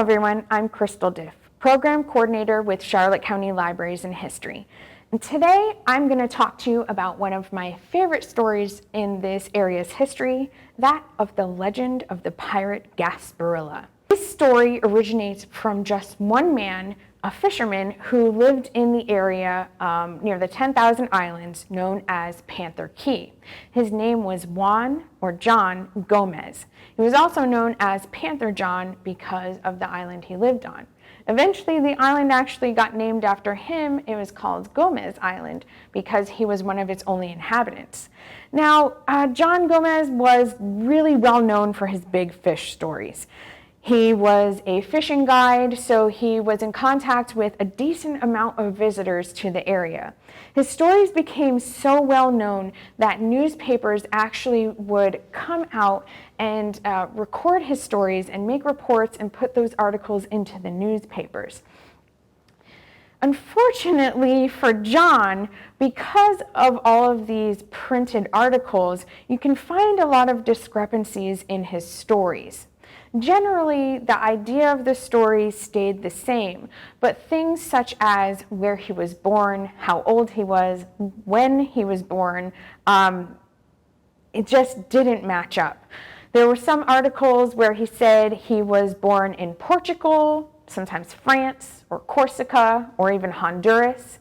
everyone, I'm Crystal Diff, Program Coordinator with Charlotte County Libraries and History. And today I'm going to talk to you about one of my favorite stories in this area's history, that of the legend of the pirate Gasparilla. This story originates from just one man, a fisherman who lived in the area near the 10,000 Islands known as Panther Key. His name was Juan or John Gomez. He was also known as Panther John because of the island he lived on. Eventually, the island actually got named after him. It was called Gomez Island because he was one of its only inhabitants. Now, John Gomez was really well known for his big fish stories. He was a fishing guide, so he was in contact with a decent amount of visitors to the area. His stories became so well known that newspapers actually would come out and record his stories and make reports and put those articles into the newspapers. Unfortunately for John, because of all of these printed articles, you can find a lot of discrepancies in his stories. Generally, the idea of the story stayed the same, but things such as where he was born, how old he was, when he was born, it just didn't match up. There were some articles where he said he was born in Portugal, sometimes France, or Corsica, or even Honduras.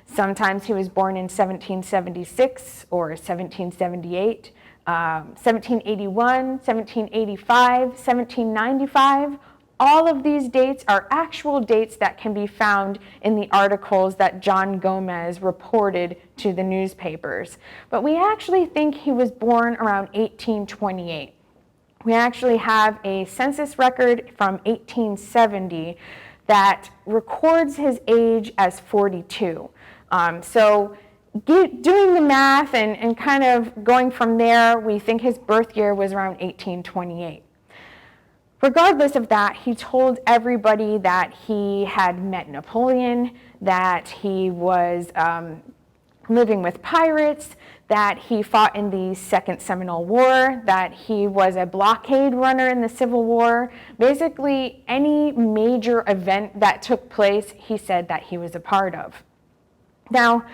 Sometimes he was born in 1776 or 1778. 1781, 1785, 1795, all of these dates are actual dates that can be found in the articles that John Gomez reported to the newspapers. But we actually think he was born around 1828. We actually have a census record from 1870 that records his age as 42. Doing the math and kind of going from there, we think his birth year was around 1828. Regardless of that, he told everybody that he had met Napoleon, that he was living with pirates, that he fought in the Second Seminole War, that he was a blockade runner in the Civil War. Basically, any major event that took place, he said that he was a part of. Now,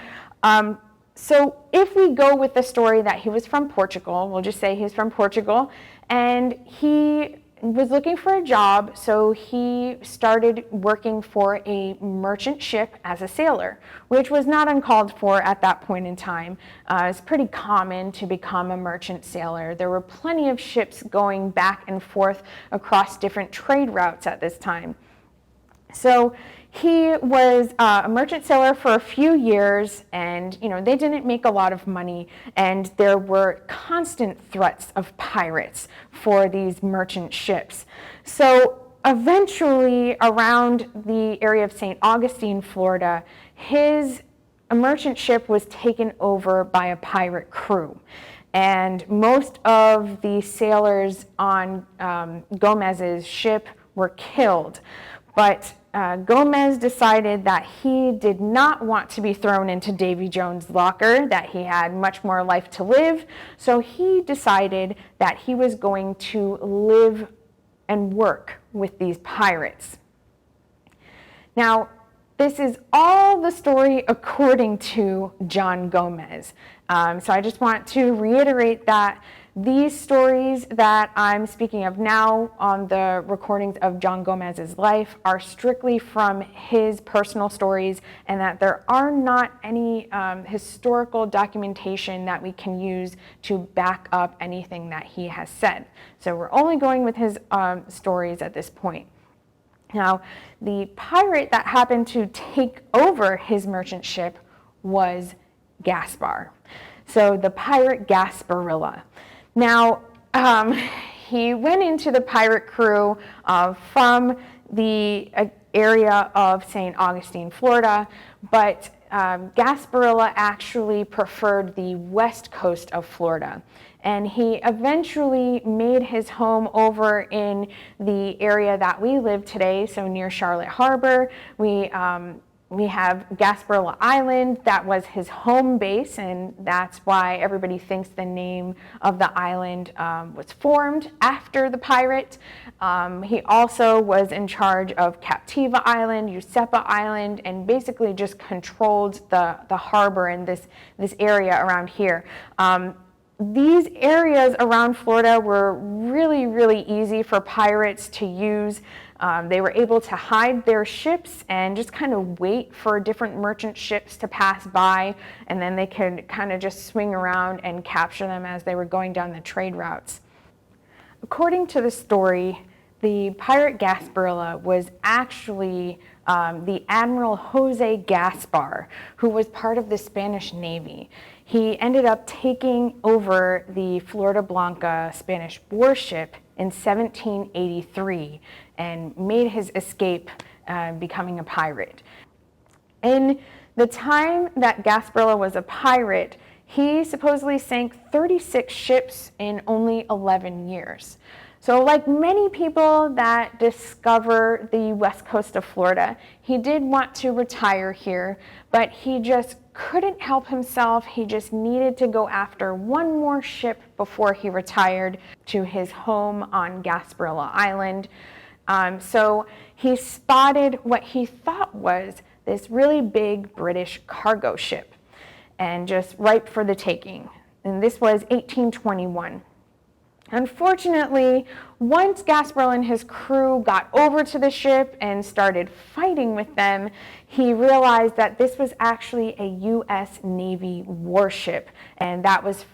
so if we go with the story that he was from Portugal, we'll just say he's from Portugal, and he was looking for a job, so he started working for a merchant ship as a sailor, which was not uncalled for at that point in time. It's pretty common to become a merchant sailor. There were plenty of ships going back and forth across different trade routes at this time. So he was a merchant sailor for a few years, and they didn't make a lot of money, and there were constant threats of pirates for these merchant ships. So eventually, around the area of St. Augustine, Florida, his merchant ship was taken over by a pirate crew. And most of the sailors on Gomez's ship were killed. But Gomez decided that he did not want to be thrown into Davy Jones' locker, that he had much more life to live. So he decided that he was going to live and work with these pirates. Now, this is all the story according to John Gomez. So I just want to reiterate that these stories that I'm speaking of now on the recordings of John Gomez's life are strictly from his personal stories, and that there are not any historical documentation that we can use to back up anything that he has said. So we're only going with his stories at this point. Now, the pirate that happened to take over his merchant ship was Gaspar. So the pirate Gasparilla. Now, he went into the pirate crew from the area of St. Augustine, Florida, but Gasparilla actually preferred the west coast of Florida. And he eventually made his home over in the area that we live today, so near Charlotte Harbor. We have Gasparilla Island. That was his home base, and that's why everybody thinks the name of the island was formed after the pirate. He also was in charge of Captiva Island, Usepa Island, and basically just controlled the harbor in this area around here. These areas around Florida were really, really easy for pirates to use. They were able to hide their ships and just kind of wait for different merchant ships to pass by, and then they could kind of just swing around and capture them as they were going down the trade routes. According to the story, the pirate Gasparilla was actually the Admiral Jose Gaspar, who was part of the Spanish Navy. He ended up taking over the Florida Blanca Spanish warship in 1783 and made his escape, becoming a pirate. In the time that Gasparilla was a pirate, he supposedly sank 36 ships in only 11 years. So like many people that discover the west coast of Florida, he did want to retire here, but he just couldn't help himself. He just needed to go after one more ship before he retired to his home on Gasparilla Island. So he spotted what he thought was this really big British cargo ship, and just ripe for the taking. And this was 1821. Unfortunately, once Gasparilla and his crew got over to the ship and started fighting with them, he realized that this was actually a U.S. Navy warship, and that was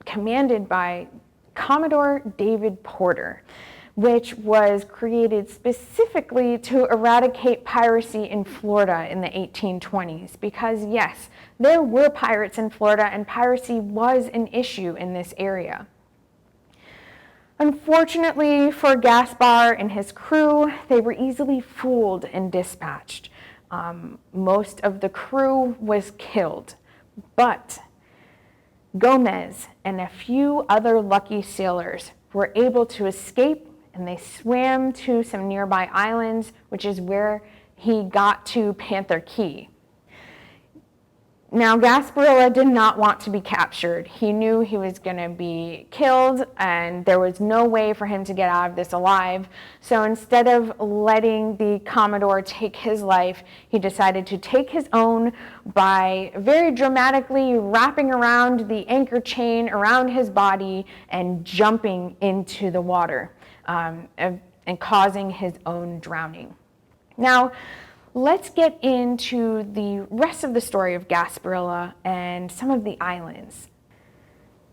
commanded by Commodore David Porter, which was created specifically to eradicate piracy in Florida in the 1820s. Because yes, there were pirates in Florida, and piracy was an issue in this area. Unfortunately for Gaspar and his crew, they were easily fooled and dispatched. Most of the crew was killed, but Gomez and a few other lucky sailors were able to escape, and they swam to some nearby islands, which is where he got to Panther Key. Now, Gasparilla did not want to be captured. He knew he was going to be killed, and there was no way for him to get out of this alive. So instead of letting the Commodore take his life, he decided to take his own by very dramatically wrapping around the anchor chain around his body and jumping into the water, and causing his own drowning. Now, let's get into the rest of the story of Gasparilla and some of the islands.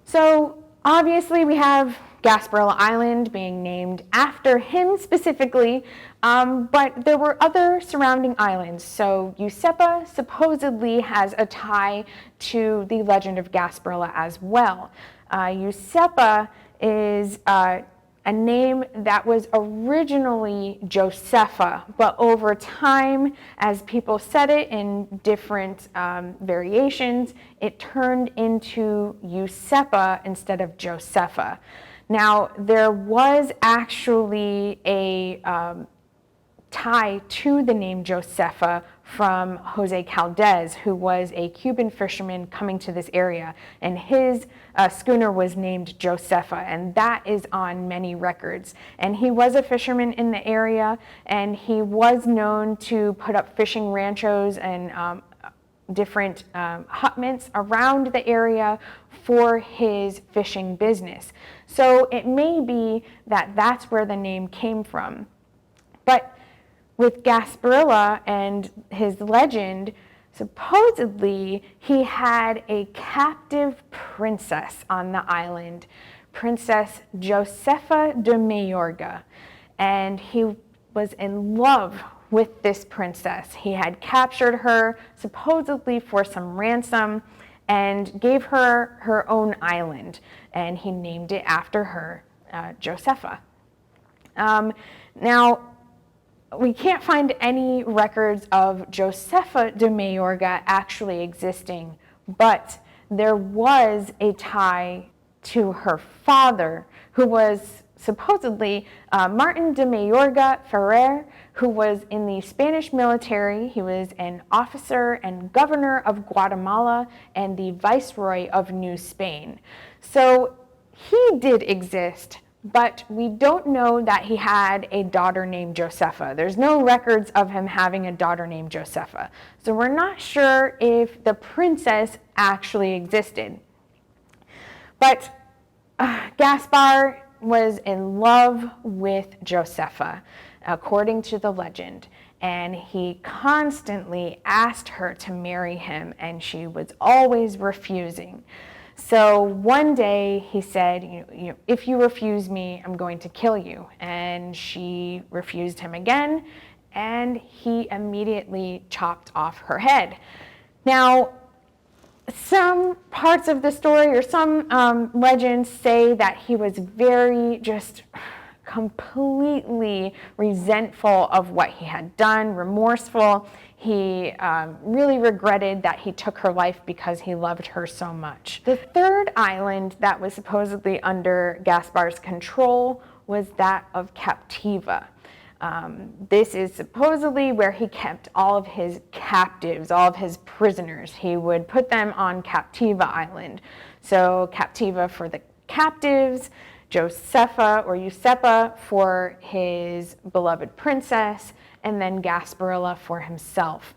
So obviously we have Gasparilla Island being named after him specifically, but there were other surrounding islands. So Usepa supposedly has a tie to the Legend of Gasparilla as well. Usepa is a name that was originally Josepha, but over time, as people said it in different variations, it turned into Usepa instead of Josepha. Now, there was actually a tie to the name Josepha from Jose Caldez, who was a Cuban fisherman coming to this area, and his schooner was named Josepha, and that is on many records. And he was a fisherman in the area, and he was known to put up fishing ranchos and different hutments around the area for his fishing business. So it may be that that's where the name came from. But with Gasparilla and his legend, supposedly he had a captive princess on the island, Princess Josefa de Mayorga, and he was in love with this princess. He had captured her supposedly for some ransom and gave her her own island, and he named it after her, Josepha. Now, we can't find any records of Josefa de Mayorga actually existing, but there was a tie to her father, who was supposedly Martin de Mayorga Ferrer, who was in the Spanish military. He was an officer and governor of Guatemala and the viceroy of New Spain. So he did exist, but we don't know that he had a daughter named Josefa. There's no records of him having a daughter named Josefa. So we're not sure if the princess actually existed. But Gaspar was in love with Josefa, according to the legend, and he constantly asked her to marry him, and she was always refusing. So one day he said, if you refuse me, I'm going to kill you. And she refused him again, and he immediately chopped off her head. Now, some parts of the story, or some legends, say that he was very just completely resentful of what he had done, remorseful. He really regretted that he took her life because he loved her so much. The third island that was supposedly under Gaspar's control was that of Captiva. This is supposedly where he kept all of his captives, all of his prisoners. He would put them on Captiva Island. So Captiva for the captives, Josefa or Josepa for his beloved princess, and then Gasparilla for himself.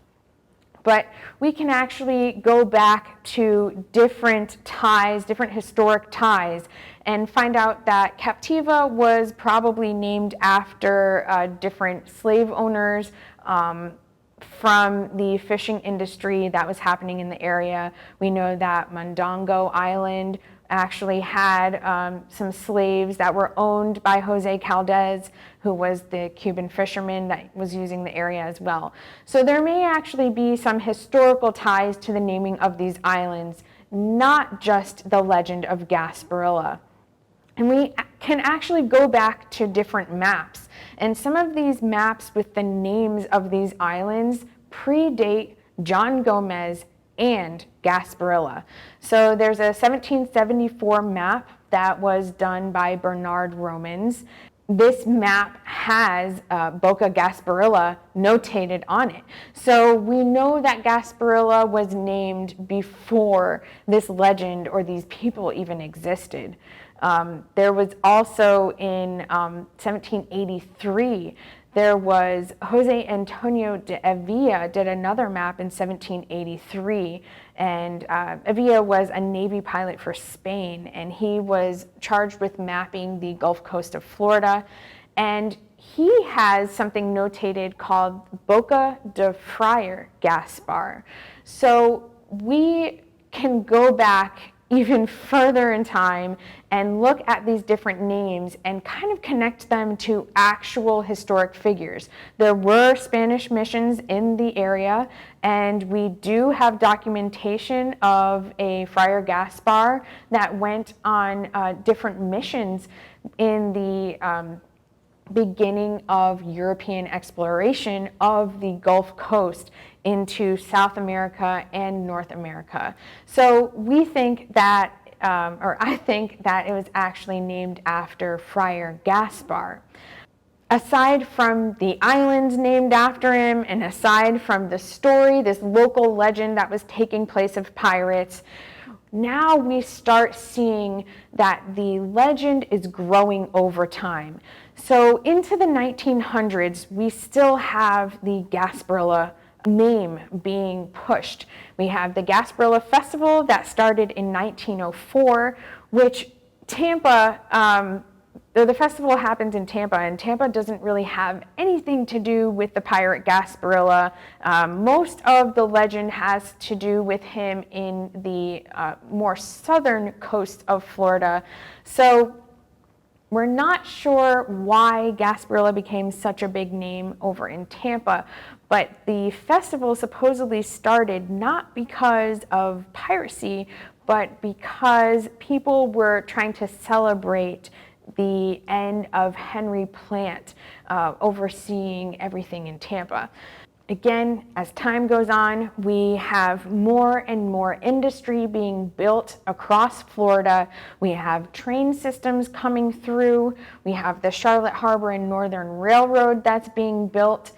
But we can actually go back to different ties, different historic ties, and find out that Captiva was probably named after different slave owners from the fishing industry that was happening in the area. We know that Mondongo Island actually had some slaves that were owned by Jose Caldes, who was the Cuban fisherman that was using the area as well. So there may actually be some historical ties to the naming of these islands, not just the legend of Gasparilla. And we can actually go back to different maps. And some of these maps with the names of these islands predate John Gomez and Gasparilla. So there's a 1774 map that was done by Bernard Romans. This map has Boca Gasparilla notated on it. So we know that Gasparilla was named before this legend or these people even existed. There was also in 1783, there was Jose Antonio de Avila did another map in 1783, and Avila was a Navy pilot for Spain, and he was charged with mapping the Gulf Coast of Florida, and he has something notated called Boca de Friar Gaspar. So we can go back even further in time and look at these different names and kind of connect them to actual historic figures. There were Spanish missions in the area, and we do have documentation of a Friar Gaspar that went on different missions in the beginning of European exploration of the Gulf Coast into South America and North America. So we think that, or I think that it was actually named after Friar Gaspar. Aside from the islands named after him, and aside from the story, this local legend that was taking place of pirates, now we start seeing that the legend is growing over time. So into the 1900s, we still have the Gasparilla name being pushed. We have the Gasparilla Festival that started in 1904, which Tampa, the festival happens in Tampa, and Tampa doesn't really have anything to do with the pirate Gasparilla. Most of the legend has to do with him in the more southern coast of Florida. So we're not sure why Gasparilla became such a big name over in Tampa, but the festival supposedly started not because of piracy, but because people were trying to celebrate the end of Henry Plant overseeing everything in Tampa. Again, as time goes on, we have more and more industry being built across Florida. We have train systems coming through. We have the Charlotte Harbor and Northern Railroad that's being built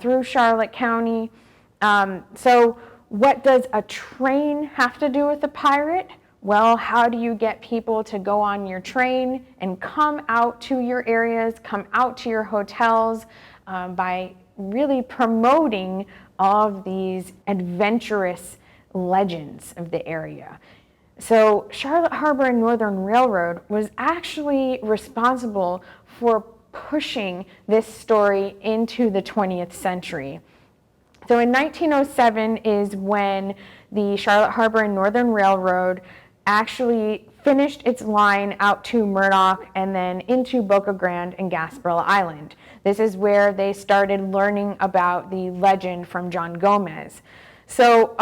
through Charlotte County. So what does a train have to do with a pirate? Well, how do you get people to go on your train and come out to your areas, come out to your hotels by really promoting all of these adventurous legends of the area. So Charlotte Harbor and Northern Railroad was actually responsible for pushing this story into the 20th century. So in 1907 is when the Charlotte Harbor and Northern Railroad actually finished its line out to Murdoch and then into Boca Grande and Gasparilla Island. This is where they started learning about the legend from John Gomez. So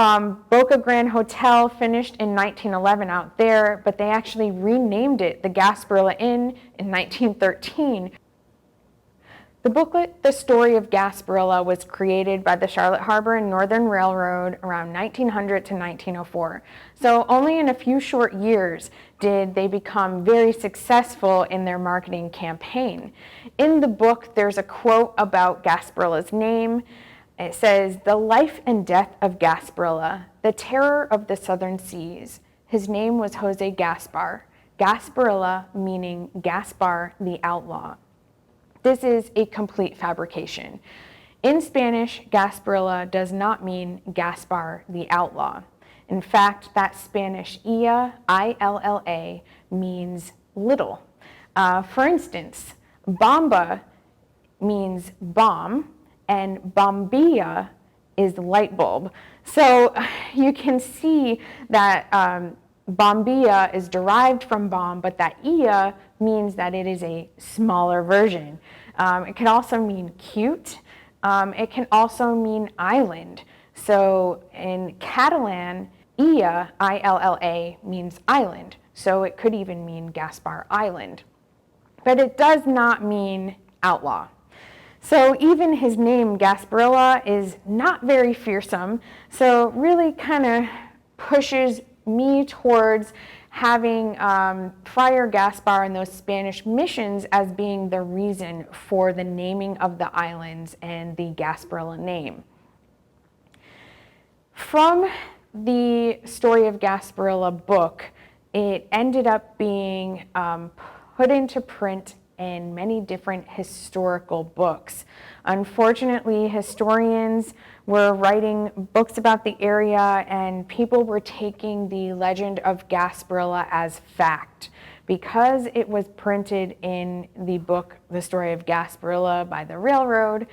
Boca Grande Hotel finished in 1911 out there, but they actually renamed it the Gasparilla Inn in 1913. The booklet, The Story of Gasparilla, was created by the Charlotte Harbor and Northern Railroad around 1900 to 1904. So only in a few short years did they become very successful in their marketing campaign. In the book, there's a quote about Gasparilla's name. It says, "The life and death of Gasparilla, the terror of the southern seas. His name was Jose Gaspar. Gasparilla meaning Gaspar the outlaw." This is a complete fabrication. In Spanish, Gasparilla does not mean Gaspar the outlaw. In fact, that Spanish Illa, I-L-L-A, means little. For instance, bomba means bomb, and bombilla is light bulb. So you can see that bombilla is derived from bomb, but that Illa means that it is a smaller version. It can also mean cute. It can also mean island. So in Catalan, Illa, I-L-L-A, means island. So it could even mean Gaspar Island. But it does not mean outlaw. So even his name, Gasparilla, is not very fearsome. So really kind of pushes me towards having Friar Gaspar and those Spanish missions as being the reason for the naming of the islands and the Gasparilla name. From the Story of Gasparilla book, it ended up being put into print in many different historical books. Unfortunately, historians were writing books about the area and people were taking the legend of Gasparilla as fact. Because it was printed in the book, The Story of Gasparilla by the railroad,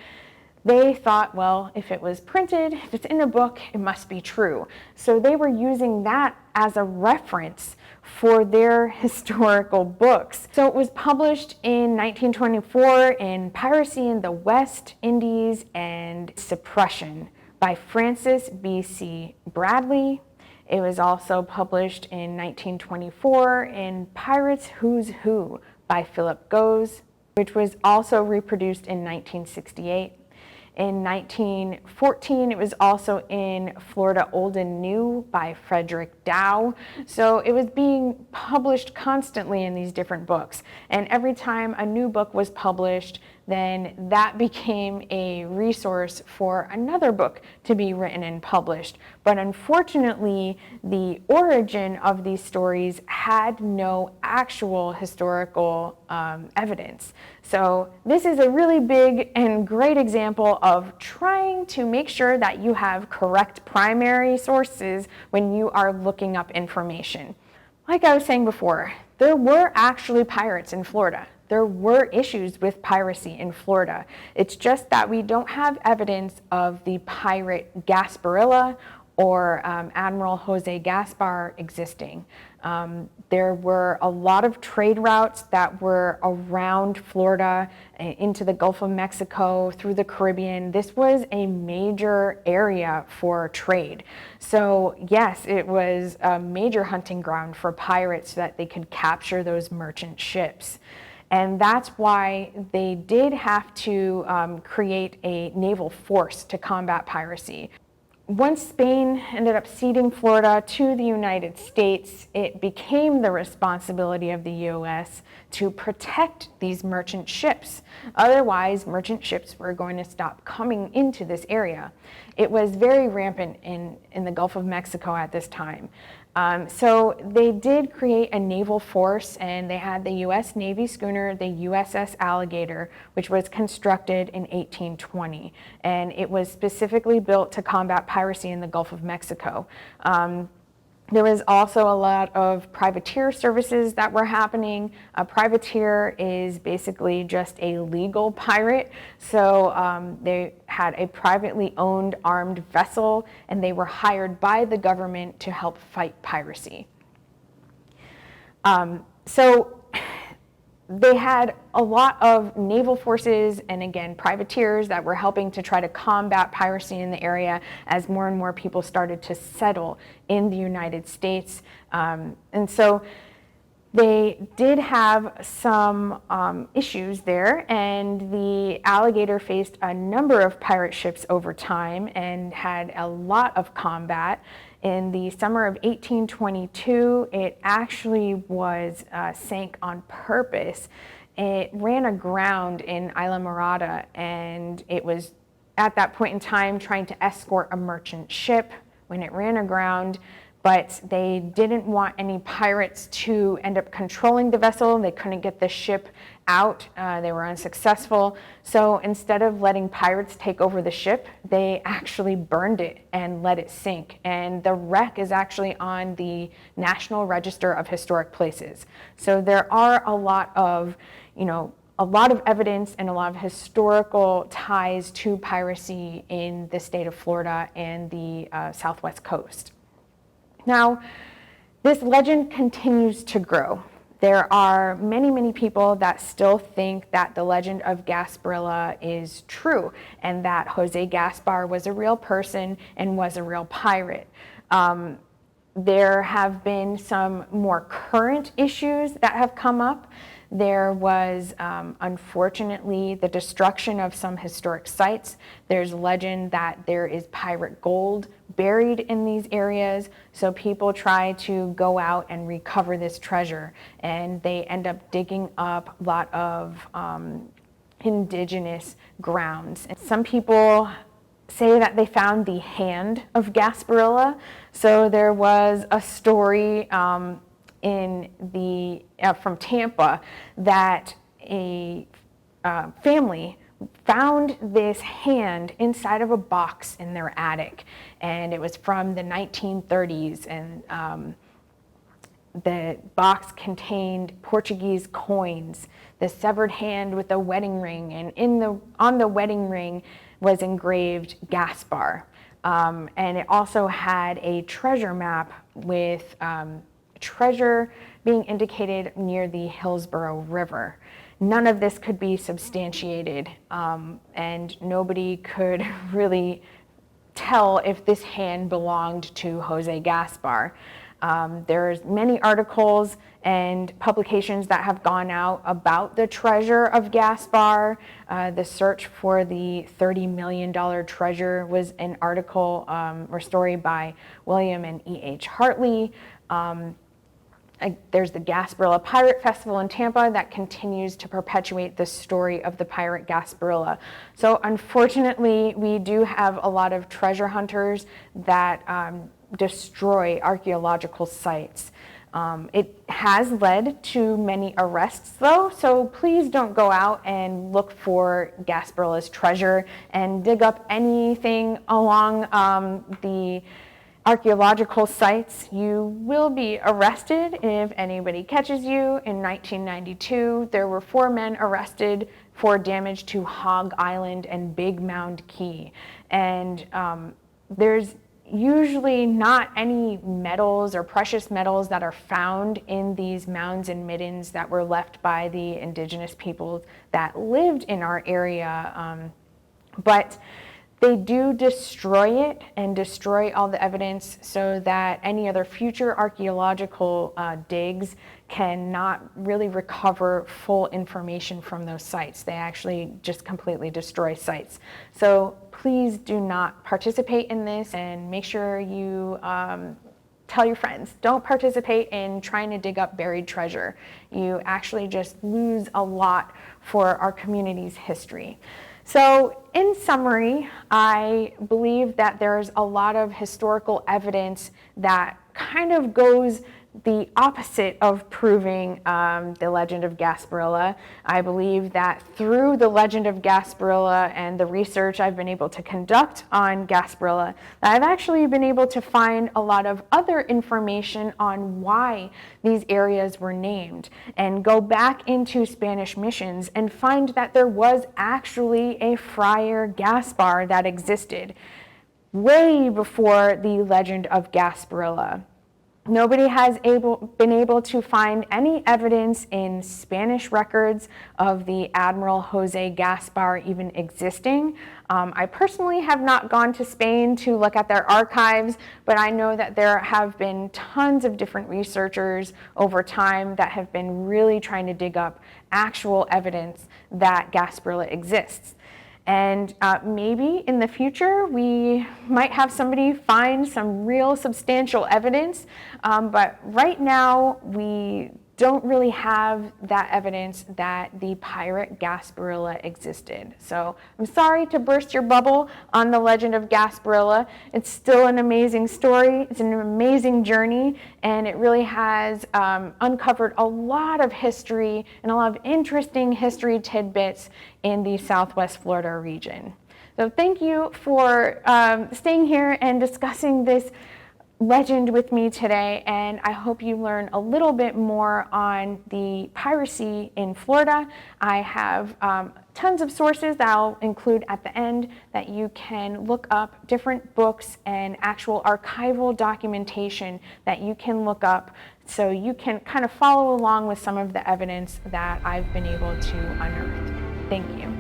they thought, well, if it was printed, if it's in a book, it must be true. So they were using that as a reference for their historical books. So it was published in 1924 in Piracy in the West Indies and Suppression by Francis B.C. Bradley. It was also published in 1924 in Pirates Who's Who by Philip Goes, which was also reproduced in 1968. In 1914, it was also in Florida Old and New by Frederick Dow. So it was being published constantly in these different books. And every time a new book was published, then that became a resource for another book to be written and published. But unfortunately, the origin of these stories had no actual historical evidence. So this is a really big and great example of trying to make sure that you have correct primary sources when you are looking up information. Like I was saying before, there were actually pirates in Florida. There were issues with piracy in Florida. It's just that we don't have evidence of the pirate Gasparilla or Admiral Jose Gaspar existing. There were a lot of trade routes that were around Florida, into the Gulf of Mexico, through the Caribbean. This was a major area for trade. So yes, it was a major hunting ground for pirates so that they could capture those merchant ships. And that's why they did have to create a naval force to combat piracy. Once Spain ended up ceding Florida to the United States, it became the responsibility of the U.S. to protect these merchant ships. Otherwise, merchant ships were going to stop coming into this area. It was very rampant in the Gulf of Mexico at this time. So they did create a naval force, and they had the U.S. Navy schooner, the USS Alligator, which was constructed in 1820. And it was specifically built to combat piracy in the Gulf of Mexico. There was also a lot of privateer services that were happening. A privateer is basically just a legal pirate. So they had a privately owned armed vessel, and they were hired by the government to help fight piracy. So they had a lot of naval forces and, again, privateers that were helping to try to combat piracy in the area as more and more people started to settle in the United States. And so they did have some issues there, and the Alligator faced a number of pirate ships over time and had a lot of combat. In the summer of 1822, it actually was sank on purpose. It ran aground in Isla Morada, and it was at that point in time trying to escort a merchant ship when it ran aground. But they didn't want any pirates to end up controlling the vessel. They couldn't get the ship out. They were unsuccessful. So instead of letting pirates take over the ship, they actually burned it and let it sink. And the wreck is actually on the National Register of Historic Places. So there are a lot of evidence and a lot of historical ties to piracy in the state of Florida and the Southwest coast. Now, this legend continues to grow. There are many, many people that still think that the legend of Gasparilla is true and that Jose Gaspar was a real person and was a real pirate. There have been some more current issues that have come up. There was, unfortunately, the destruction of some historic sites. There's legend that there is pirate gold buried in these areas, so people try to go out and recover this treasure, and they end up digging up a lot of indigenous grounds. And some people say that they found the hand of Gasparilla. So there was a story from Tampa that a family found this hand inside of a box in their attic, and it was from the 1930s, and the box contained Portuguese coins, the severed hand with a wedding ring, and on the wedding ring was engraved Gaspar, and it also had a treasure map with treasure being indicated near the Hillsborough River. None of this could be substantiated, and nobody could really tell if this hand belonged to Jose Gaspar. There's many articles and publications that have gone out about the treasure of Gaspar. The search for the $30 million treasure was an article or story by William and E.H. Hartley. There's the Gasparilla Pirate Festival in Tampa that continues to perpetuate the story of the pirate Gasparilla. So unfortunately, we do have a lot of treasure hunters that destroy archaeological sites. It has led to many arrests, though, so please don't go out and look for Gasparilla's treasure and dig up anything along the archaeological sites. You will be arrested if anybody catches you. In 1992, there were 4 men arrested for damage to Hog Island and Big Mound Key. And there's usually not any metals or precious metals that are found in these mounds and middens that were left by the indigenous people that lived in our area. But They do destroy it and destroy all the evidence so that any other future archaeological digs cannot really recover full information from those sites. They actually just completely destroy sites. So please do not participate in this, and make sure you tell your friends. Don't participate in trying to dig up buried treasure. You actually just lose a lot for our community's history. So in summary, I believe that there's a lot of historical evidence that kind of goes the opposite of proving the Legend of Gasparilla. I believe that through the Legend of Gasparilla and the research I've been able to conduct on Gasparilla, I've actually been able to find a lot of other information on why these areas were named, and go back into Spanish missions and find that there was actually a Friar Gaspar that existed way before the Legend of Gasparilla. Nobody has been able to find any evidence in Spanish records of the Admiral Jose Gaspar even existing. I personally have not gone to Spain to look at their archives, but I know that there have been tons of different researchers over time that have been really trying to dig up actual evidence that Gasparilla exists. And maybe in the future, we might have somebody find some real substantial evidence, but right now we don't really have that evidence that the pirate Gasparilla existed. So I'm sorry to burst your bubble on the Legend of Gasparilla. It's still an amazing story. It's an amazing journey, and it really has uncovered a lot of history and a lot of interesting history tidbits in the Southwest Florida region. So thank you for staying here and discussing this legend with me today, and I hope you learn a little bit more on the piracy in Florida. I have tons of sources that I'll include at the end that you can look up, different books and actual archival documentation that you can look up, so you can kind of follow along with some of the evidence that I've been able to unearth. Thank you.